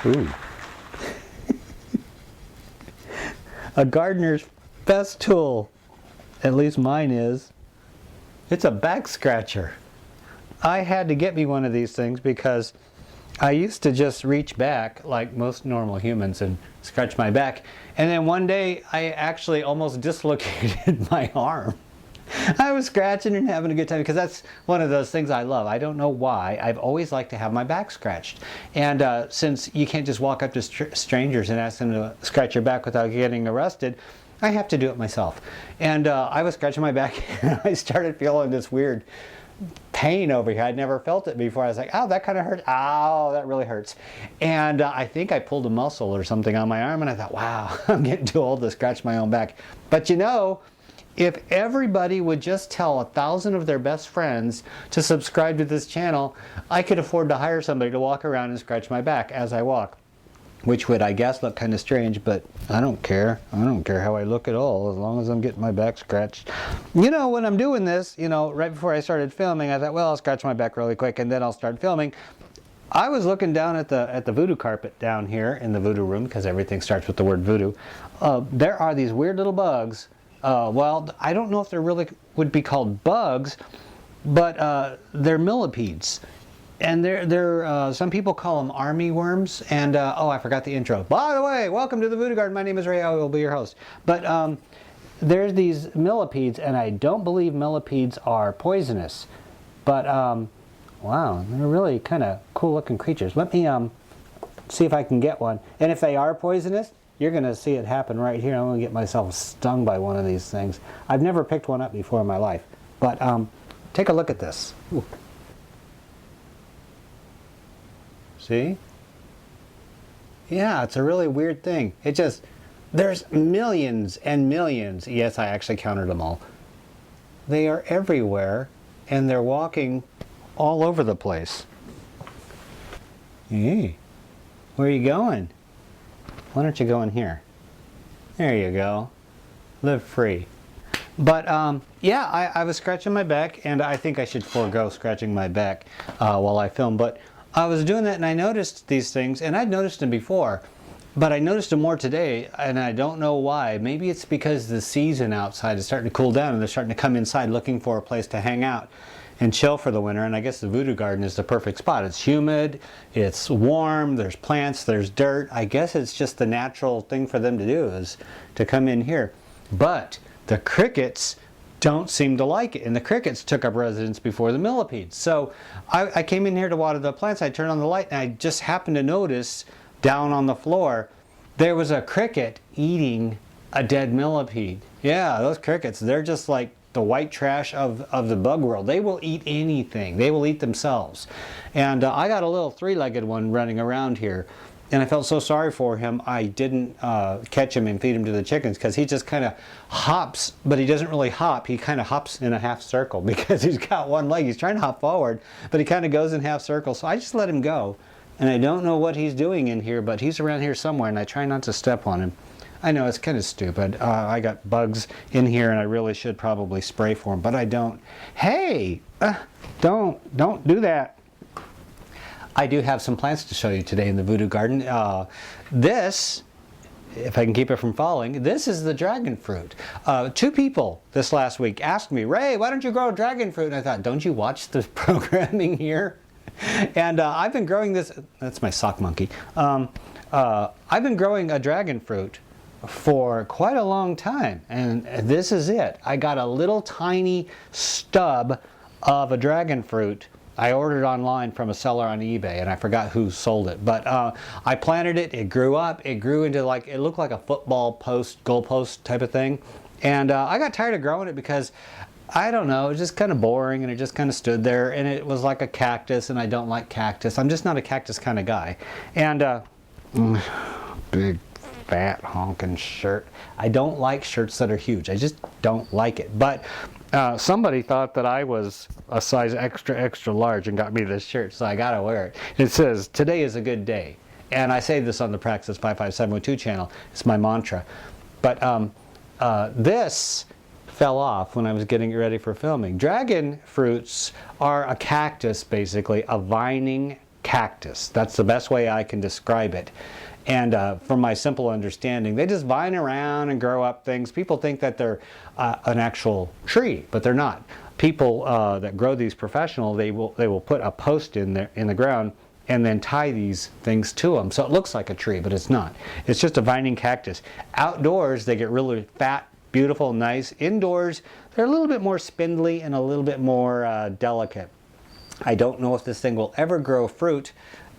Ooh. A gardener's best tool, at least mine is, it's a back scratcher. I had to get me one of these things because I used to just reach back like most normal humans and scratch my back. And then one day I actually almost dislocated my arm. I was scratching and having a good time because that's one of those things I love. I don't know why. I've always liked to have my back scratched. And since you can't just walk up to strangers and ask them to scratch your back without getting arrested, I have to do it myself. And I was scratching my back and I started feeling this weird pain over here. I'd never felt it before. I was like, oh, that kind of hurts. Ow, that really hurts. And I think I pulled a muscle or something on my arm and I thought, wow, I'm getting too old to scratch my own back. But you know, if everybody would just tell 1,000 of their best friends to subscribe to this channel, I could afford to hire somebody to walk around and scratch my back as I walk. Which would, I guess, look kind of strange, but I don't care. I don't care how I look at all, as long as I'm getting my back scratched. You know, when I'm doing this, you know, right before I started filming, I thought, well, I'll scratch my back really quick and then I'll start filming. I was looking down at the voodoo carpet down here in the voodoo room, because everything starts with the word voodoo. There are these weird little bugs. Well, I don't know if they're really would be called bugs, but they're millipedes. And they're some people call them army worms. And oh, I forgot the intro. By the way, welcome to the Voodoo Garden. My name is Ray. I will be your host. But there's these millipedes, and I don't believe millipedes are poisonous. But wow, they're really kind of cool-looking creatures. Let me see if I can get one. And if they are poisonous, you're going to see it happen right here. I'm going to get myself stung by one of these things. I've never picked one up before in my life. But take a look at this. Ooh. See? Yeah, it's a really weird thing. It just, there's millions and millions. Yes, I actually counted them all. They are everywhere, and they're walking all over the place. Hey, where are you going? Why don't you go in here? There you go. Live free. But yeah, I was scratching my back, and I think I should forego scratching my back while I film. But I was doing that and I noticed these things, and I'd noticed them before, but I noticed them more today, and I don't know why. Maybe it's because the season outside is starting to cool down and they're starting to come inside looking for a place to hang out and chill for the winter. And I guess the Voodoo Garden is the perfect spot. It's humid, it's warm, there's plants, there's dirt. I guess it's just the natural thing for them to do is to come in here. But the crickets don't seem to like it, and the crickets took up residence before the millipedes. So I came in here to water the plants. I turned on the light and I just happened to notice down on the floor there was a cricket eating a dead millipede. Yeah, those crickets, they're just like the white trash of the bug world. They will eat anything. They will eat themselves. And I got a little three-legged one running around here. And I felt so sorry for him, I didn't catch him and feed him to the chickens, because he just kind of hops, but he doesn't really hop. He kind of hops in a half circle because he's got one leg. He's trying to hop forward, but he kind of goes in half circles. So I just let him go. And I don't know what he's doing in here, but he's around here somewhere, and I try not to step on him. I know, it's kind of stupid. I got bugs in here, and I really should probably spray for them, but I don't. Hey, don't do that. I do have some plants to show you today in the Voodoo Garden. This, if I can keep it from falling, this is the dragon fruit. Two people this last week asked me, Ray, why don't you grow dragon fruit? And I thought, don't you watch the programming here? And I've been growing this, that's my sock monkey. I've been growing a dragon fruit for quite a long time, and this is it. I got a little tiny stub of a dragon fruit. I ordered online from a seller on eBay, and I forgot who sold it. But I planted it, it grew up, it grew into like, it looked like a football post, goal post type of thing. And I got tired of growing it because, I don't know, it was just kind of boring, and it just kind of stood there, and it was like a cactus, and I don't like cactus. I'm just not a cactus kind of guy. And big fat honking shirt. I don't like shirts that are huge. I just don't like it. But somebody thought that I was a size extra, extra large and got me this shirt, so I gotta wear it. It says, today is a good day. And I say this on the Praxis 55702 channel. It's my mantra. But this fell off when I was getting ready for filming. Dragon fruits are a cactus, basically, a vining cactus. That's the best way I can describe it. And from my simple understanding, they just vine around and grow up things. People think that they're an actual tree, but they're not. People that grow these professional, they will put a post in the ground and then tie these things to them. So it looks like a tree, but it's not. It's just a vining cactus. Outdoors, they get really fat, beautiful, nice. Indoors, they're a little bit more spindly and a little bit more delicate. I don't know if this thing will ever grow fruit.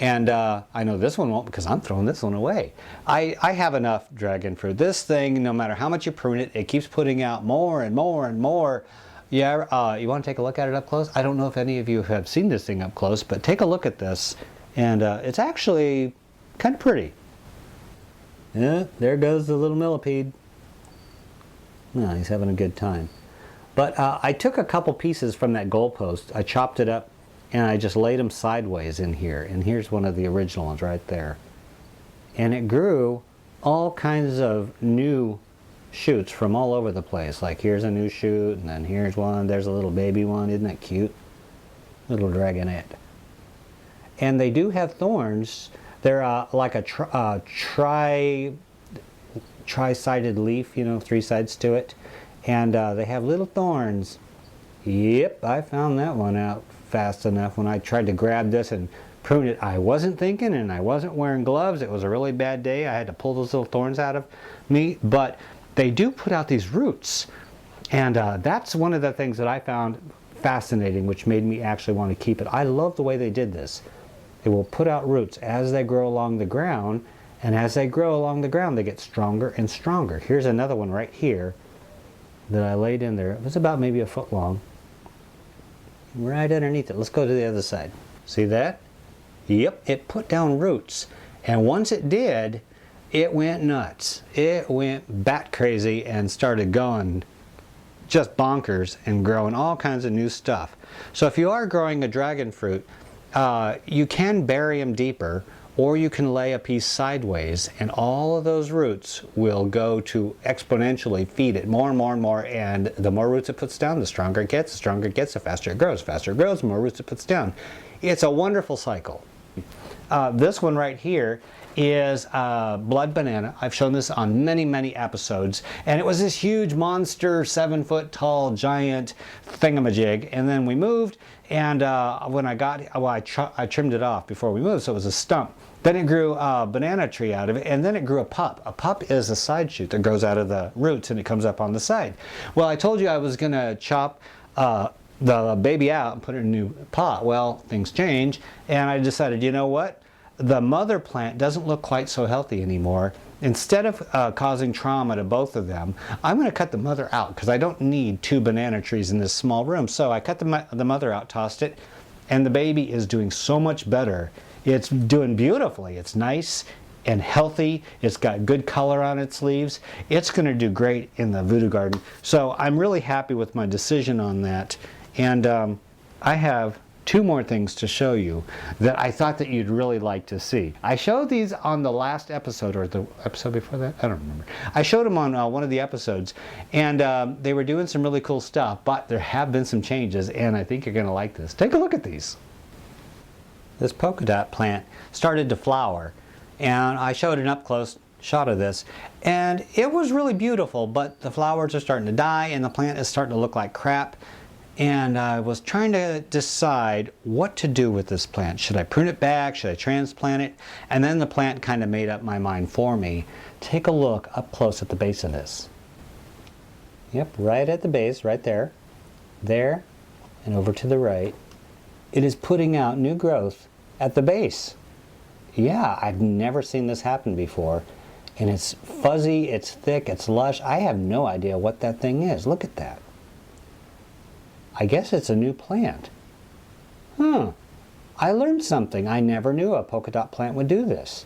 And I know this one won't because I'm throwing this one away. I have enough dragon fruit. This thing, no matter how much you prune it, it keeps putting out more and more and more. Yeah, you want to take a look at it up close? I don't know if any of you have seen this thing up close, but take a look at this. And it's actually kind of pretty. Yeah, there goes the little millipede. No, he's having a good time. But I took a couple pieces from that goalpost. I chopped it up and I just laid them sideways in here. And here's one of the original ones right there. And it grew all kinds of new shoots from all over the place. Like here's a new shoot, and then here's one. There's a little baby one. Isn't that cute? Little dragonette. And they do have thorns. They're like a tri-sided leaf, you know, 3 sides to it. And they have little thorns. Yep, I found that one out fast enough when I tried to grab this and prune it. I wasn't thinking, and I wasn't wearing gloves. It was a really bad day. I had to pull those little thorns out of me. But they do put out these roots. And that's one of the things that I found fascinating, which made me actually want to keep it. I love the way they did this. They will put out roots as they grow along the ground, and as they grow along the ground, they get stronger and stronger. Here's another one right here that I laid in there. It was about maybe a foot long. Right underneath it. Let's go to the other side. See that? Yep, it put down roots. And once it did, it went nuts. It went bat crazy and started going just bonkers and growing all kinds of new stuff. So if you are growing a dragon fruit, you can bury them deeper, or you can lay a piece sideways, and all of those roots will go to exponentially feed it more and more and more. And the more roots it puts down, the stronger it gets, the faster it grows, the more roots it puts down. It's a wonderful cycle. This one right here is blood banana. I've shown this on many episodes, and it was this huge monster 7-foot tall giant thingamajig. And then we moved, and when I trimmed it off before we moved, so it was a stump. Then it grew a banana tree out of it, and then it grew a pup. A pup is a side shoot that grows out of the roots, and it comes up on the side. Well, I told you I was going to chop the baby out and put it in a new pot. Well, things change, and I decided, you know what? The mother plant doesn't look quite so healthy anymore. Instead of causing trauma to both of them, I'm going to cut the mother out because I don't need 2 banana trees in this small room. So I cut the mother out, tossed it, and the baby is doing so much better. It's doing beautifully. It's nice and healthy. It's got good color on its leaves. It's going to do great in the voodoo garden. So I'm really happy with my decision on that. And I have 2 more things to show you that I thought that you'd really like to see. I showed these on the last episode, or the episode before that? I don't remember. I showed them on one of the episodes, and they were doing some really cool stuff, but there have been some changes, and I think you're going to like this. Take a look at these. This polka dot plant started to flower, and I showed an up-close shot of this, and it was really beautiful, but the flowers are starting to die, and the plant is starting to look like crap. And I was trying to decide what to do with this plant. Should I prune it back? Should I transplant it? And then the plant kind of made up my mind for me. Take a look up close at the base of this. Yep, right at the base, right there. There, and over to the right. It is putting out new growth at the base. Yeah, I've never seen this happen before. And it's fuzzy, it's thick, it's lush. I have no idea what that thing is. Look at that. I guess it's a new plant. I learned something. I never knew a polka dot plant would do this.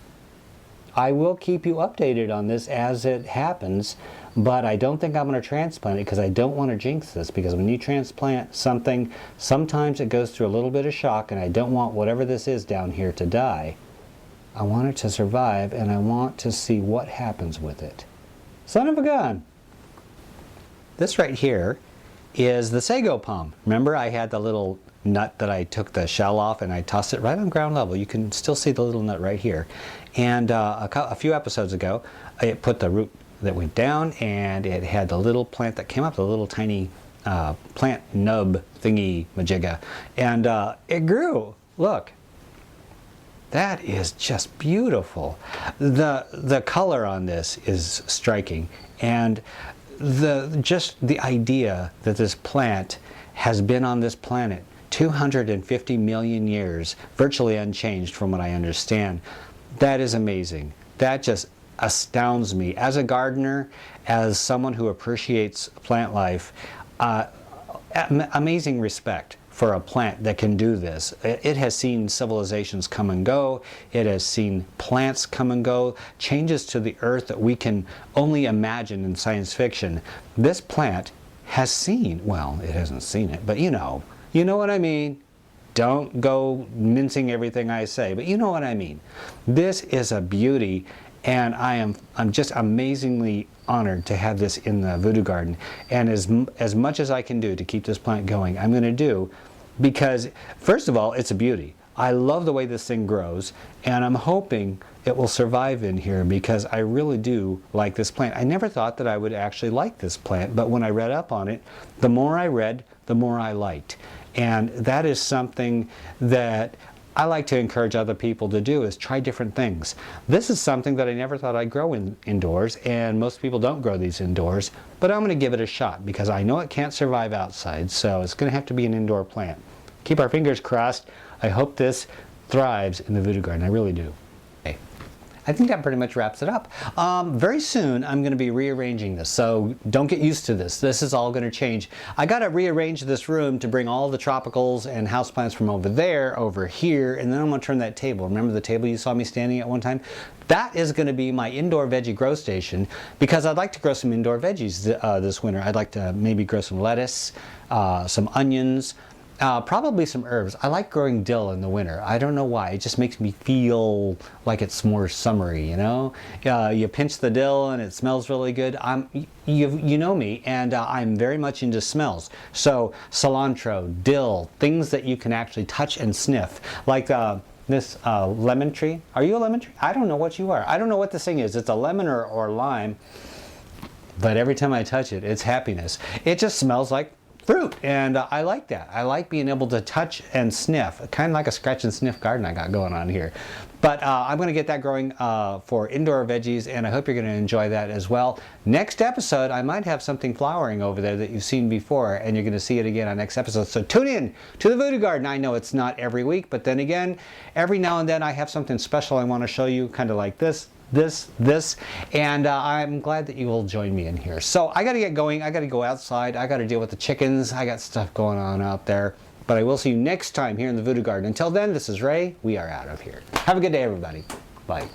I will keep you updated on this as it happens, but I don't think I'm going to transplant it because I don't want to jinx this, because when you transplant something, sometimes it goes through a little bit of shock, and I don't want whatever this is down here to die. I want it to survive, and I want to see what happens with it. Son of a gun! This right here is the sago palm. Remember, I had the little nut that I took the shell off and I tossed it right on ground level. You can still see the little nut right here. And a few episodes ago, I put the root that went down, and it had the little plant that came up, the little tiny plant nub thingy majigga, and it grew. Look. That is just beautiful. The color on this is striking, and just the idea that this plant has been on this planet 250 million years, virtually unchanged from what I understand, that is amazing. That just astounds me. As a gardener, as someone who appreciates plant life, amazing respect for a plant that can do this. It has seen civilizations come and go. It has seen plants come and go, changes to the earth that we can only imagine in science fiction. This plant has seen, well, it hasn't seen it, but you know what I mean. Don't go mincing everything I say, but you know what I mean. This is a beauty, and I'm just amazingly honored to have this in the voodoo garden. And as much as I can do to keep this plant going, I'm going to do, because first of all, it's a beauty. I love the way this thing grows, and I'm hoping it will survive in here, because I really do like this plant. I never thought that I would actually like this plant, but when I read up on it, the more I read, the more I liked. And that is something that I like to encourage other people to do, is try different things. This is something that I never thought I'd grow indoors, and most people don't grow these indoors, but I'm going to give it a shot because I know it can't survive outside, so it's going to have to be an indoor plant. Keep our fingers crossed. I hope this thrives in the voodoo garden. I really do. Okay. I think that pretty much wraps it up. Very soon I'm going to be rearranging this, so don't get used to this. This is all going to change. I got to rearrange this room to bring all the tropicals and houseplants from over there over here, and then I'm going to turn that table. Remember the table you saw me standing at one time? That is going to be my indoor veggie grow station, because I'd like to grow some indoor veggies this winter. I'd like to maybe grow some lettuce, some onions, probably some herbs. I like growing dill in the winter. I don't know why. It just makes me feel like it's more summery, you know? You pinch the dill and it smells really good. You know me, and I'm very much into smells. So cilantro, dill, things that you can actually touch and sniff. Like this lemon tree. Are you a lemon tree? I don't know what you are. I don't know what this thing is. It's a lemon or lime. But every time I touch it, it's happiness. It just smells like fruit, and I like that. I like being able to touch and sniff, kind of like a scratch and sniff garden I got going on here. But I'm going to get that growing for indoor veggies, and I hope you're going to enjoy that as well. Next episode, I might have something flowering over there that you've seen before, and you're going to see it again on next episode. So tune in to the Voodoo Garden. I know it's not every week, but then again, every now and then I have something special I want to show you, kind of like this, and I'm glad that you will join me in here. So I got to get going. I got to go outside. I got to deal with the chickens. I got stuff going on out there. But I will see you next time here in the Voodoo Garden. Until then, this is Ray. We are out of here. Have a good day, everybody. Bye.